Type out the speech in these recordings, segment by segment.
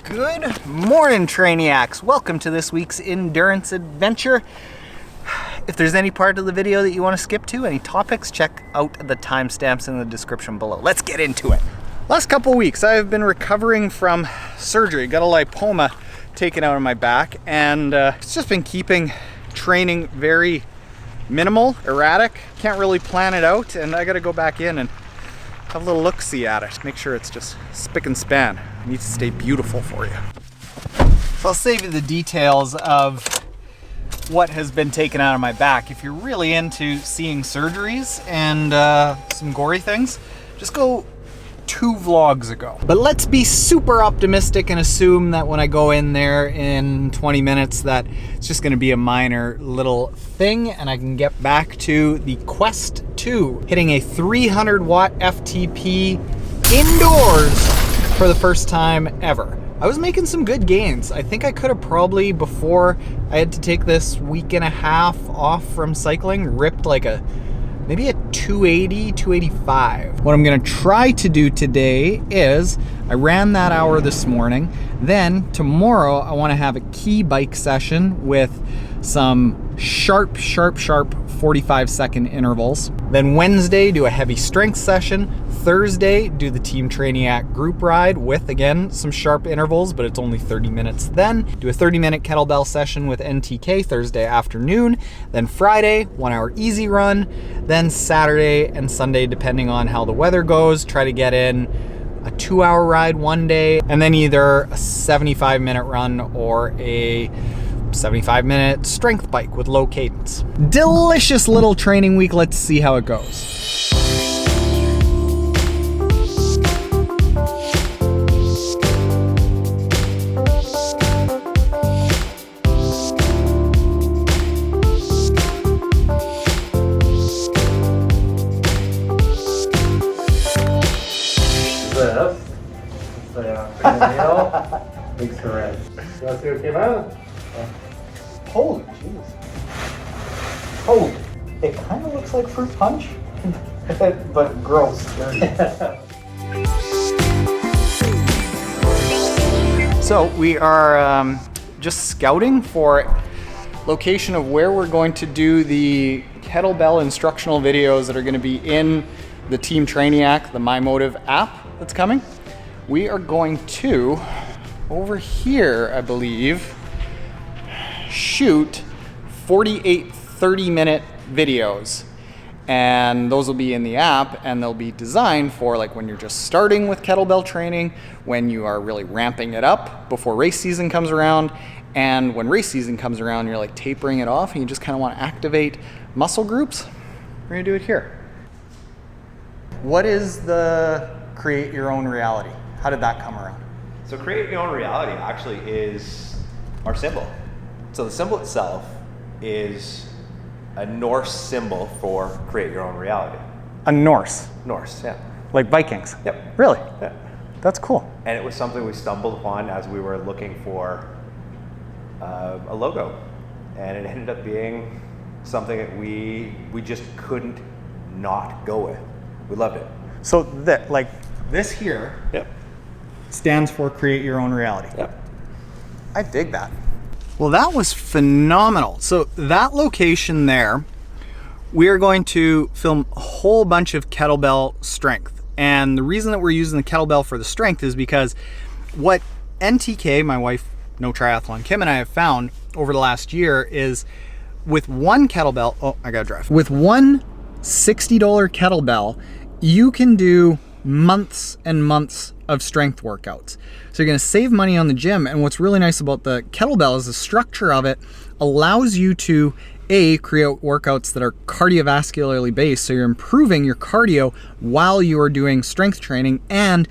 Good morning, Trainiacs. Welcome to this week's endurance adventure. If there's any part of the video that you want to skip to, any topics, check out the timestamps in the description below. Let's get into it. Last couple weeks, I've been recovering from surgery. Got a lipoma taken out of my back, and it's just been keeping training very minimal, erratic. Can't really plan it out, and I got to go back in and have a little look-see at it. Make sure it's just spick and span. It needs to stay beautiful for you. So I'll save you the details of what has been taken out of my back. If you're really into seeing surgeries and some gory things, just go 2 vlogs ago. But let's be super optimistic and assume that when I go in there in 20 minutes that it's just gonna be a minor little thing and I can get back to the Quest 2, hitting a 300 watt FTP indoors for the first time ever. I was making some good gains. I think I could have probably, before I had to take this week and a half off from cycling, ripped like maybe a 280, 285. What I'm gonna try to do today is, I ran that hour this morning, then tomorrow I wanna have a key bike session with some sharp 45-second intervals. Then Wednesday, do a heavy strength session. Thursday, do the Team Trainiac group ride with, again, some sharp intervals, but it's only 30 minutes. Then do a 30-minute kettlebell session with NTK Thursday afternoon. Then Friday, 1 hour easy run. Then Saturday and Sunday, depending on how the weather goes, try to get in a 2-hour ride one day, and then either a 75-minute run or a 75-minute strength bike with low cadence. Delicious little training week. Let's see how it goes. Big Taren. You want to see what came out? Holy jeez. Holy. It kind of looks like fruit punch, but gross. So we are just scouting for location of where we're going to do the kettlebell instructional videos that are going to be in the Team Trainiac, the MyMotive app that's coming. We are going to, over here, I believe, shoot 48 30-minute videos. And those will be in the app, and they'll be designed for like when you're just starting with kettlebell training, when you are really ramping it up before race season comes around, and when race season comes around, you're like tapering it off and you just kind of want to activate muscle groups. We're gonna do it here. What is the create your own reality? How did that come around? So create your own reality actually is our symbol. So the symbol itself is a Norse symbol for create your own reality. A Norse? Norse, yeah. Like Vikings? Yep. Really? Yeah. That's cool. And it was something we stumbled upon as we were looking for a logo. And it ended up being something that we just couldn't not go with. We loved it. So that, like this here, Yep. stands for create your own reality. Yep. I dig that. Well, that was phenomenal. So that location there, we are going to film a whole bunch of kettlebell strength. And the reason that we're using the kettlebell for the strength is because what NTK, my wife, No Triathlon, Kim, and I have found over the last year is with one kettlebell, oh, I gotta drive. With one $60 kettlebell, you can do months and months of strength workouts. So you're gonna save money on the gym, and what's really nice about the kettlebell is the structure of it allows you to A, create workouts that are cardiovascularly based, so you're improving your cardio while you are doing strength training, and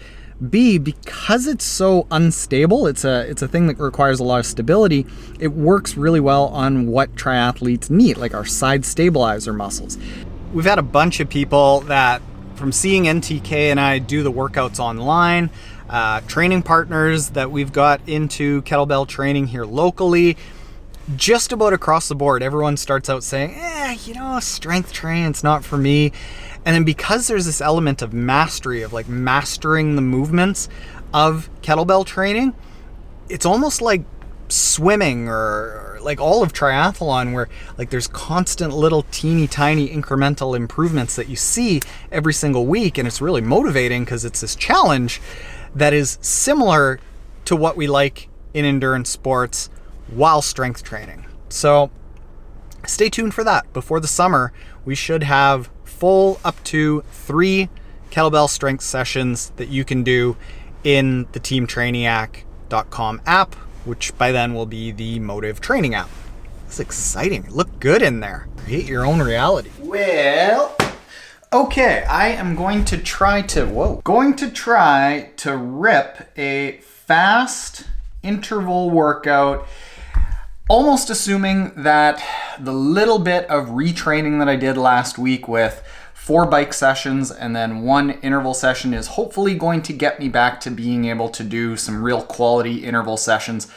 B, because it's so unstable, it's a thing that requires a lot of stability, it works really well on what triathletes need, like our side stabilizer muscles. We've had a bunch of people that, from seeing NTK and I do the workouts online, training partners that we've got into kettlebell training here locally, just about across the board, everyone starts out saying, strength training, it's not for me. And then because there's this element of mastery, of like mastering the movements of kettlebell training, it's almost like swimming or like all of triathlon, where like there's constant little teeny tiny incremental improvements that you see every single week, and it's really motivating because it's this challenge that is similar to what we like in endurance sports while strength training. So stay tuned for that. Before the summer, we should have full up to 3 kettlebell strength sessions that you can do in the teamtrainiac.com app, which by then will be the Motive training app. It's exciting. Look good in there. Create your own reality. Well, okay, I am going to try to rip a fast interval workout, almost assuming that the little bit of retraining that I did last week with 4 bike sessions and then 1 interval session is hopefully going to get me back to being able to do some real quality interval sessions.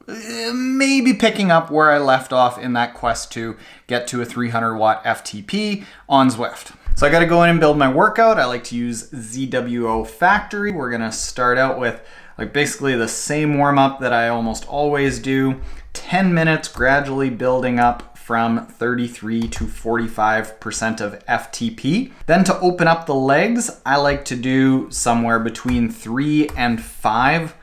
Maybe picking up where I left off in that quest to get to a 300 watt FTP on Zwift. So I got to go in and build my workout. I like to use ZWO Factory. We're going to start out with like basically the same warm up that I almost always do. 10 minutes, gradually building up from 33 to 45% of FTP. Then to open up the legs, I like to do somewhere between 3 and 5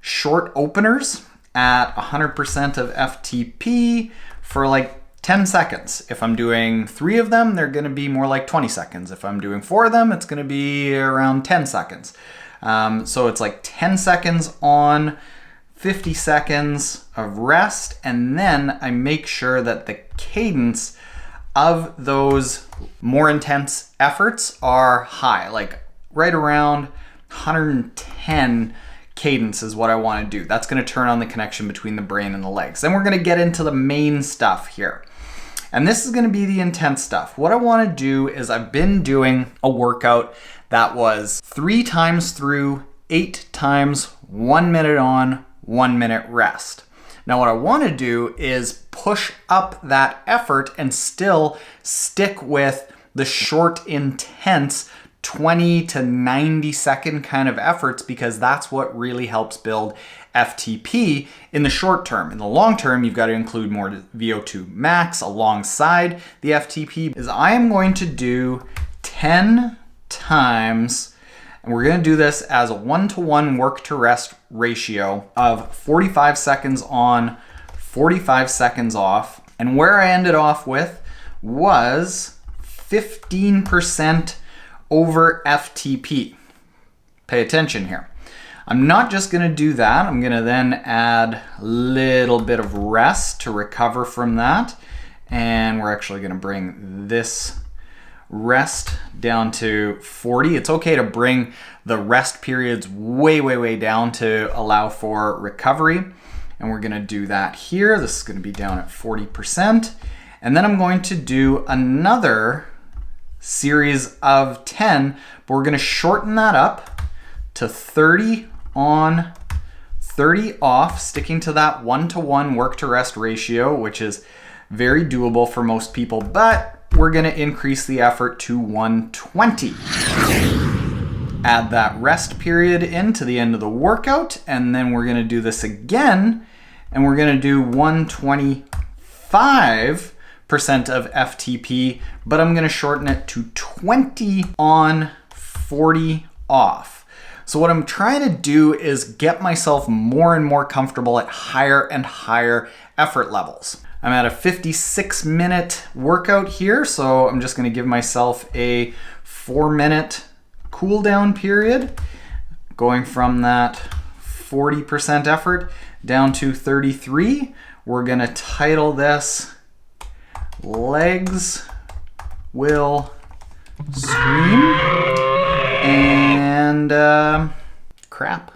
short openers at 100% of FTP for like 10 seconds. If I'm doing 3 of them, they're gonna be more like 20 seconds. If I'm doing 4 of them, it's gonna be around 10 seconds. So it's like 10 seconds on, 50 seconds of rest, and then I make sure that the cadence of those more intense efforts are high, like right around 110 cadence is what I want to do. That's going to turn on the connection between the brain and the legs. Then we're going to get into the main stuff here. And this is going to be the intense stuff. What I want to do is I've been doing a workout that was 3 times through, 8 times, 1 minute on, 1 minute rest. Now what I want to do is push up that effort and still stick with the short, intense 20 to 90 second kind of efforts, because that's what really helps build FTP in the short term. In the long term, you've got to include more VO2 max alongside the FTP. Is I am going to do 10 times, and we're going to do this as a 1-to-1 work to rest ratio of 45 seconds on, 45 seconds off. And where I ended off with was 15% over FTP. Pay attention here. I'm not just going to do that. I'm going to then add a little bit of rest to recover from that. And we're actually going to bring this rest down to 40. It's okay to bring the rest periods way down to allow for recovery. And we're going to do that here. This is going to be down at 40%. And then I'm going to do another series of 10, but we're going to shorten that up to 30 on, 30 off, sticking to that 1-to-1 work to rest ratio, which is very doable for most people, but we're going to increase the effort to 120. Add that rest period into the end of the workout, and then we're going to do this again, and we're going to do 125% of FTP, but I'm going to shorten it to 20 on, 40 off. So what I'm trying to do is get myself more and more comfortable at higher and higher effort levels. I'm at a 56-minute workout here, so I'm just going to give myself a 4-minute cool down period, going from that 40% effort down to 33. We're going to title this Legs Will Scream and crap.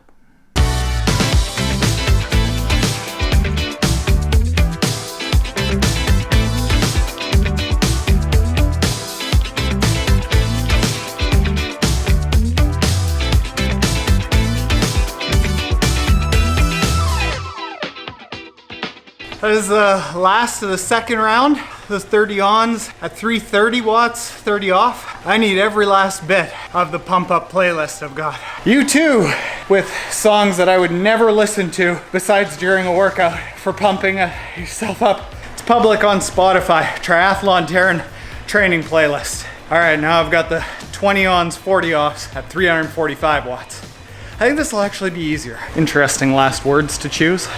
That is the last of the second round. those 30 ons at 330 watts, 30 off. I need every last bit of the pump up playlist I've got. You too, with songs that I would never listen to besides during a workout for pumping yourself up. It's public on Spotify, Triathlon Taren training playlist. All right, now I've got the 20 ons, 40 offs at 345 watts. I think this will actually be easier. Interesting last words to choose.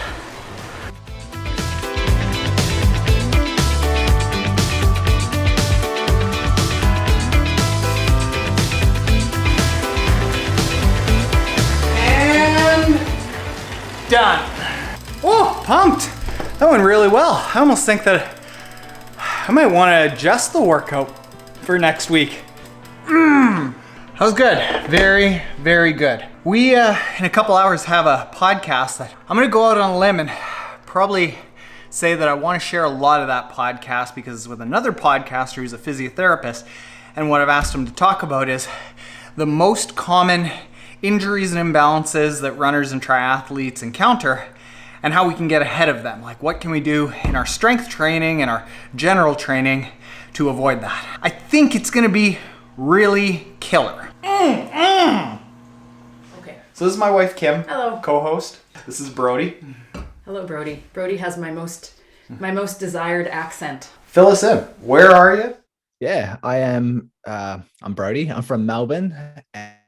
And done. Oh, pumped. That went really well. I almost think that I might want to adjust the workout for next week. That was good. Very, very good. We, in a couple hours, have a podcast that I'm going to go out on a limb and probably say that I want to share a lot of that podcast because it's with another podcaster who's a physiotherapist. And what I've asked him to talk about is the most common injuries and imbalances that runners and triathletes encounter and how we can get ahead of them. Like, what can we do in our strength training and our general training to avoid that? I think it's going to be really killer. Okay. So this is my wife, Kim. Hello. Co-host. This is Brody. Hello, Brody. Brody has my most desired accent. Fill us in. Where are you? Yeah, I am. I'm Brody. I'm from Melbourne,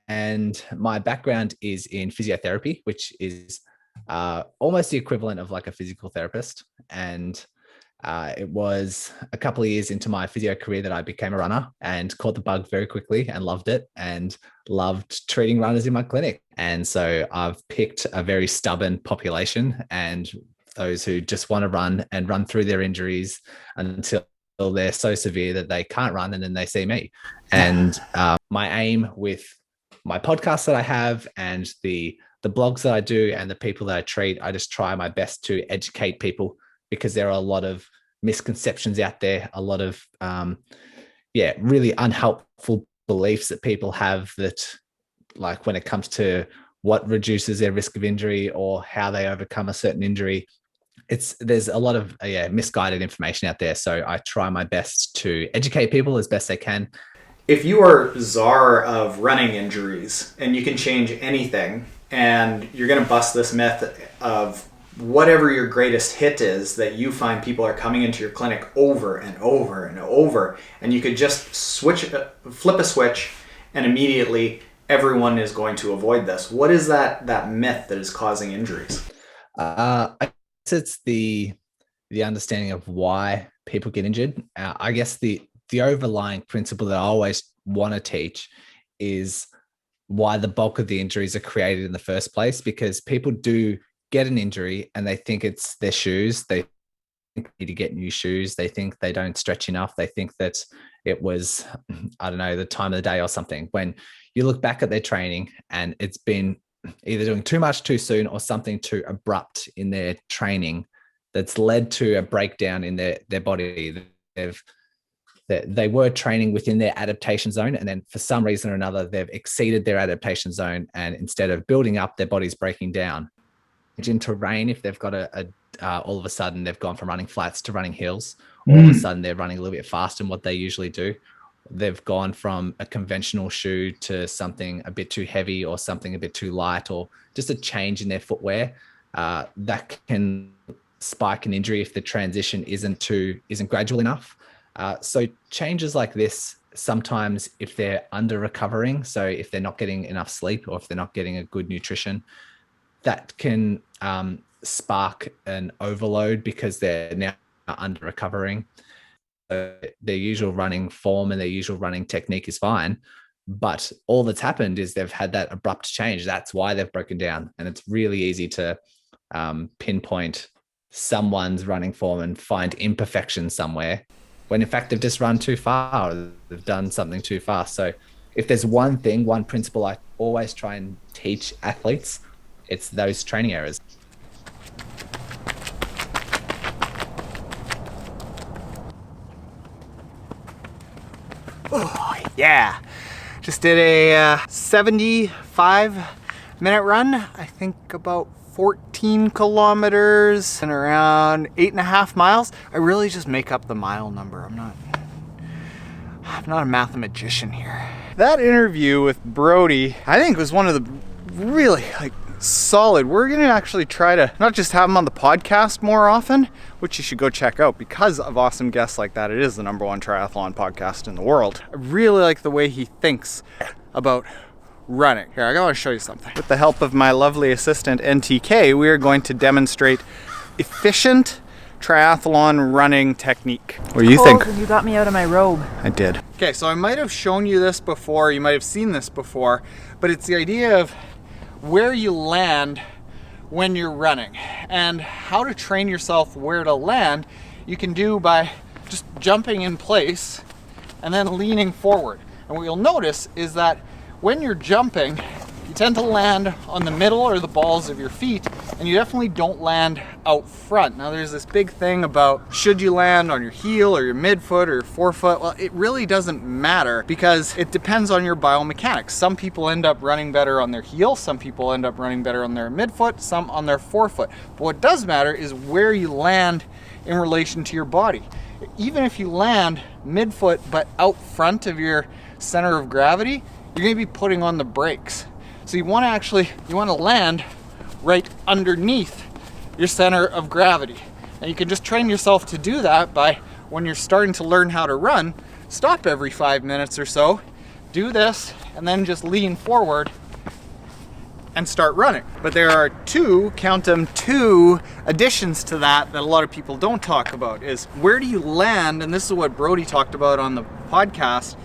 and my background is in physiotherapy, which is almost the equivalent of like a physical therapist. And it was a couple of years into my physio career that I became a runner and caught the bug very quickly and loved it and loved treating runners in my clinic. And so I've picked a very stubborn population and those who just want to run and run through their injuries until they're so severe that they can't run, and then they see me. And my aim with my podcast that I have and the blogs that I do and the people that I treat, I just try my best to educate people, because there are a lot of misconceptions out there, a lot of, really unhelpful beliefs that people have that, like when it comes to what reduces their risk of injury or how they overcome a certain injury, there's a lot of misguided information out there. So I try my best to educate people as best I can. If you are czar of running injuries and you can change anything, and you're going to bust this myth of whatever your greatest hit is that you find people are coming into your clinic over and over and over, and you could just flip a switch and immediately everyone is going to avoid this. What is that myth that is causing injuries? I guess it's the understanding of why people get injured. I guess the overlying principle that I always want to teach is why the bulk of the injuries are created in the first place, because people do get an injury and they think it's their shoes. They think they need to get new shoes. They think they don't stretch enough. They think that it was, I don't know, the time of the day or something. When you look back at their training and it's been either doing too much too soon or something too abrupt in their training that's led to a breakdown in their body. They were training within their adaptation zone, and then for some reason or another, they've exceeded their adaptation zone, and instead of building up, their body's breaking down. In terrain, if they've got all of a sudden they've gone from running flats to running hills, all of a sudden they're running a little bit faster than what they usually do. They've gone from a conventional shoe to something a bit too heavy or something a bit too light, or just a change in their footwear. That can spike an injury if the transition isn't gradual enough. So changes like this, sometimes if they're under recovering, so if they're not getting enough sleep or if they're not getting a good nutrition, that can spark an overload because they're now under recovering. Their usual running form and their usual running technique is fine, but all that's happened is they've had that abrupt change. That's why they've broken down. And it's really easy to pinpoint someone's running form and find imperfections somewhere, when in fact they've just run too far, or they've done something too fast. So if there's one principle I always try and teach athletes, it's those training errors. Oh, yeah. Just did a 75 minute run, I think about 14 kilometers and around 8.5 miles. I really just make up the mile number. I'm not a mathematician here. That interview with Brody, I think, was one of the really solid. We're gonna actually try to not just have him on the podcast more often, which you should go check out because of awesome guests like that. It is the #1 triathlon podcast in the world. I really like the way he thinks about running. Here, I gotta show you something. With the help of my lovely assistant NTK, we are going to demonstrate efficient triathlon running technique. What do you think? You got me out of my robe. I did. Okay, so I might have shown you this before, you might have seen this before, but it's the idea of where you land when you're running and how to train yourself where to land. You can do by just jumping in place and then leaning forward. And what you'll notice is that when you're jumping, you tend to land on the middle or the balls of your feet, and you definitely don't land out front. Now there's this big thing about should you land on your heel or your midfoot or your forefoot? Well, it really doesn't matter because it depends on your biomechanics. Some people end up running better on their heel, some people end up running better on their midfoot, some on their forefoot. But what does matter is where you land in relation to your body. Even if you land midfoot but out front of your center of gravity, you're gonna be putting on the brakes. So you wanna land right underneath your center of gravity. And you can just train yourself to do that by, when you're starting to learn how to run, stop every 5 minutes or so, do this, and then just lean forward and start running. But there are two additions to that a lot of people don't talk about, is where do you land, and this is what Brody talked about on the podcast,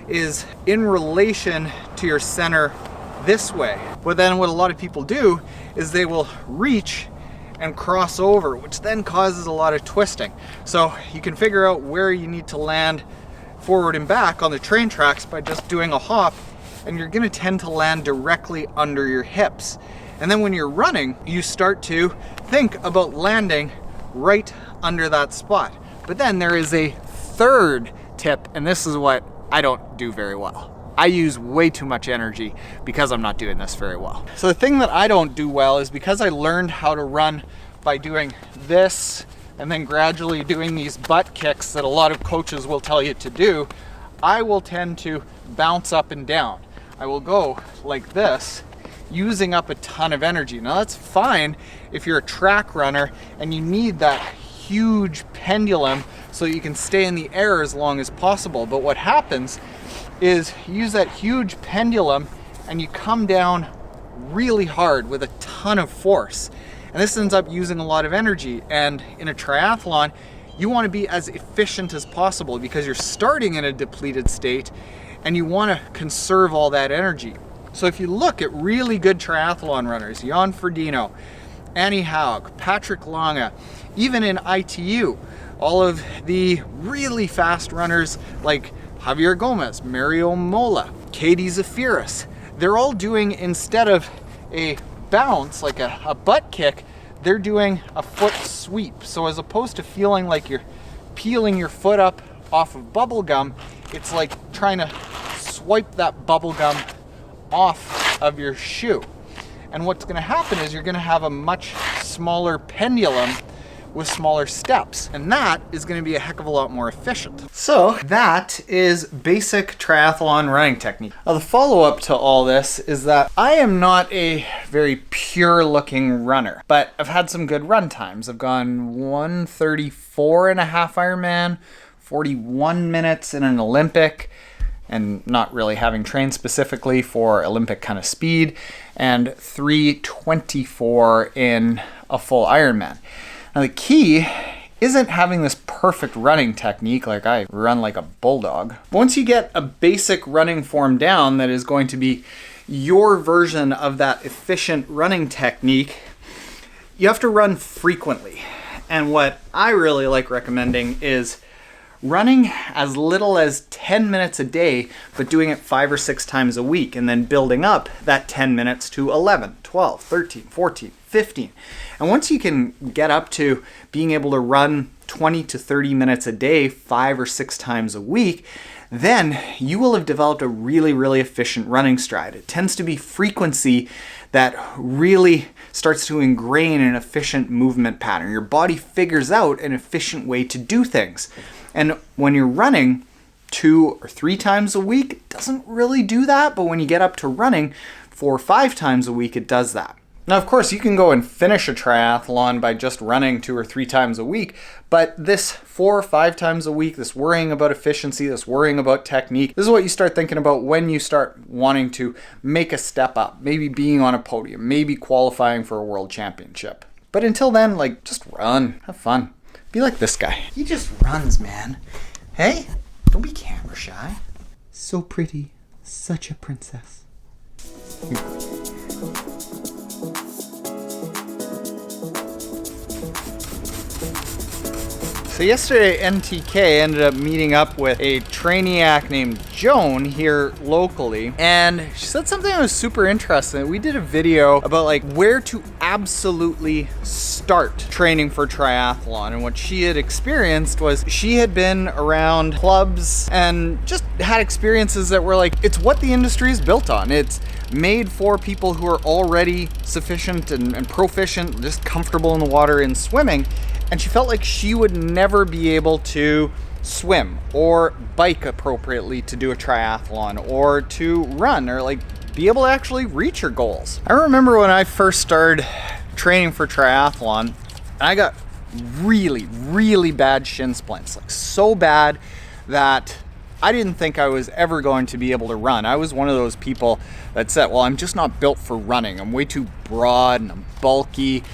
is in relation to your center this way. But then what a lot of people do is they will reach and cross over, which then causes a lot of twisting. So you can figure out where you need to land forward and back on the train tracks by just doing a hop, and you're gonna tend to land directly under your hips. And then when you're running, you start to think about landing right under that spot. But then there is a third tip, and this is what I don't do very well. I use way too much energy because I'm not doing this very well. So the thing that I don't do well is because I learned how to run by doing this and then gradually doing these butt kicks that a lot of coaches will tell you to do, I will tend to bounce up and down. I will go like this, using up a ton of energy. Now that's fine if you're a track runner and you need that huge pendulum so you can stay in the air as long as possible. But what happens is you use that huge pendulum and you come down really hard with a ton of force. And this ends up using a lot of energy. And in a triathlon, you want to be as efficient as possible because you're starting in a depleted state and you want to conserve all that energy. So if you look at really good triathlon runners, Jan Frodeno, Annie Haug, Patrick Lange, even in ITU, all of the really fast runners like Javier Gomez, Mario Mola, Katie Zafiris, they're all doing, instead of a bounce, like a butt kick, they're doing a foot sweep. So as opposed to feeling like you're peeling your foot up off of bubble gum, it's like trying to swipe that bubble gum off of your shoe. And what's gonna happen is you're gonna have a much smaller pendulum with smaller steps, and that is going to be a heck of a lot more efficient. So that is basic triathlon running technique. Now the follow-up to all this is that I am not a very pure looking runner, but I've had some good run times. I've gone 1:34 and a half Ironman, 41 minutes in an Olympic, and not really having trained specifically for Olympic kind of speed, and 3:24 in a full Ironman. Now the key isn't having this perfect running technique, like I run like a bulldog. Once you get a basic running form down that is going to be your version of that efficient running technique, you have to run frequently. And what I really like recommending is running as little as 10 minutes a day, but doing it 5 or 6 times a week, and then building up that 10 minutes to 11, 12, 13, 14, 15. And once you can get up to being able to run 20 to 30 minutes a day, 5 or 6 times a week, then you will have developed a really, really efficient running stride. It tends to be frequency that really starts to ingrain an efficient movement pattern. Your body figures out an efficient way to do things. And when you're running 2 or 3 times a week, it doesn't really do that, but when you get up to running 4 or 5 times a week, it does that. Now, of course, you can go and finish a triathlon by just running 2 or 3 times a week, but this 4 or 5 times a week, this worrying about efficiency, this worrying about technique, this is what you start thinking about when you start wanting to make a step up, maybe being on a podium, maybe qualifying for a world championship. But until then, like, just run, have fun. Be like this guy. He just runs, man. Hey, don't be camera shy. So pretty, such a princess. So yesterday, NTK ended up meeting up with a trainiac named Joan here locally, and she said something that was super interesting. We did a video about like where to absolutely start training for triathlon, and what she had experienced was she had been around clubs and just had experiences that were like, it's what the industry is built on. It's made for people who are already sufficient and proficient, just comfortable in the water in swimming. And she felt like she would never be able to swim or bike appropriately to do a triathlon or to run or like be able to actually reach her goals. I remember when I first started training for triathlon, I got really, really bad shin splints, like so bad that I didn't think I was ever going to be able to run. I was one of those people that said, well, I'm just not built for running. I'm way too broad and I'm bulky,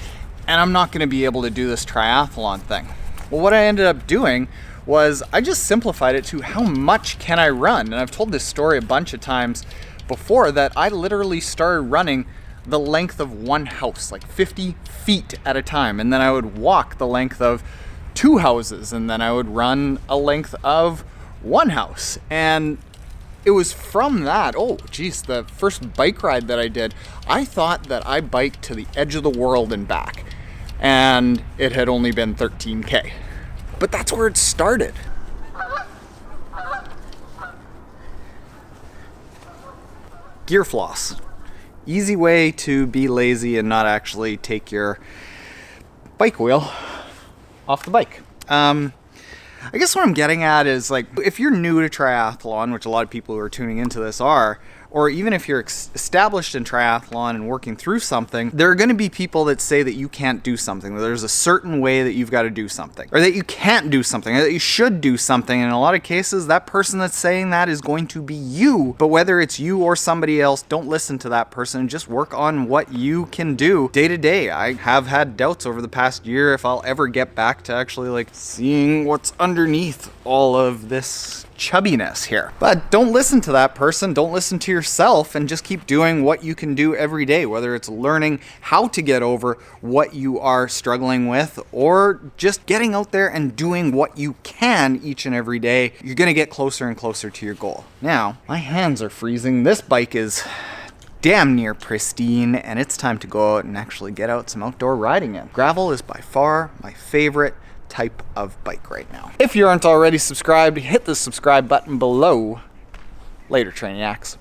and I'm not gonna be able to do this triathlon thing. Well, what I ended up doing was I just simplified it to how much can I run? And I've told this story a bunch of times before that I literally started running the length of one house, like 50 feet at a time. And then I would walk the length of 2 houses, and then I would run a length of 1 house. And it was from that, the first bike ride that I did, I thought that I biked to the edge of the world and back. And it had only been 13K. But that's where it started. Gear floss. Easy way to be lazy and not actually take your bike wheel off the bike. I guess what I'm getting at is, like, if you're new to triathlon, which a lot of people who are tuning into this are, or even if you're established in triathlon and working through something, there are going to be people that say that you can't do something, that there's a certain way that you've got to do something, or that you can't do something, or that you should do something. And in a lot of cases, that person that's saying that is going to be you. But whether it's you or somebody else, don't listen to that person. Just work on what you can do day to day. I have had doubts over the past year if I'll ever get back to actually like seeing what's underneath all of this chubbiness here. But don't listen to that person, don't listen to yourself, and just keep doing what you can do every day, whether it's learning how to get over what you are struggling with or just getting out there and doing what you can each and every day. You're gonna get closer and closer to your goal. Now, my hands are freezing. This bike is damn near pristine, and it's time to go out and actually get out some outdoor riding in. Gravel is by far my favorite type of bike right now. If you aren't already subscribed, hit the subscribe button below. Later, Trainiacs.